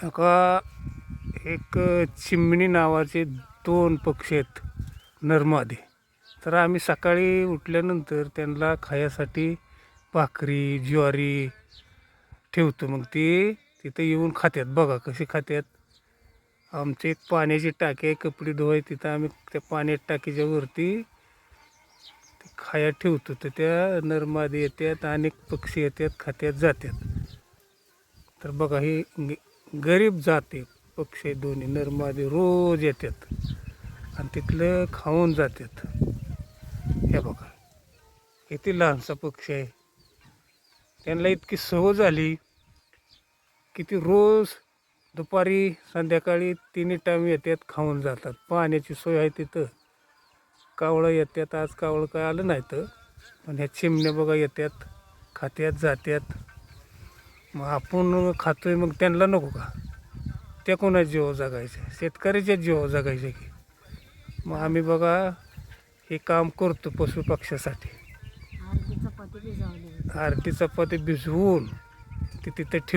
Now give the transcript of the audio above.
का एक चिमणी नावाचे 2 पक्षी आहेत नरमादी. तर आम्ही सकाळी उठल्यानंतर त्यांना खाण्यासाठी भाकरी ज्वारी ठेवतो. मग ते तिथं येऊन खात्यात. बघा कसे खात्यात. आमची एक पाण्याची टाकी आहे, कपडे धुवाय तिथं आम्ही त्या पाण्याच्या टाकीच्या वरती ते खाया ठेवतो. तर त्या नरमादी येतात, अनेक पक्षी येतात, खात्यात जातात. तर बघा ही गरीब जाते पक्षी दोन्ही नरमादी रोज येतात आणि तिथलं खाऊन जातात. हे बघा किती लहानसा पक्षी आहे. त्यांना इतकी सवय झाली की ती रोज दुपारी संध्याकाळी तिन्ही टाईम येतात, खाऊन जातात. पाण्याची सोय आहे तिथं. कावळं येतात, आज कावळं काय आलं नाही तर, पण ह्या चिमण्या बघा येतात, खात्यात जातात. मग आपण खातोय मग त्यांना नको का? त्या कोणाच्या जीवावर जगायचे? शेतकऱ्याच्याच जीवावर जगायचे की. मग आम्ही बघा हे काम करतो पशुपक्ष्यासाठी. अर्धी चपाती भिजवून ती तिथे ठेव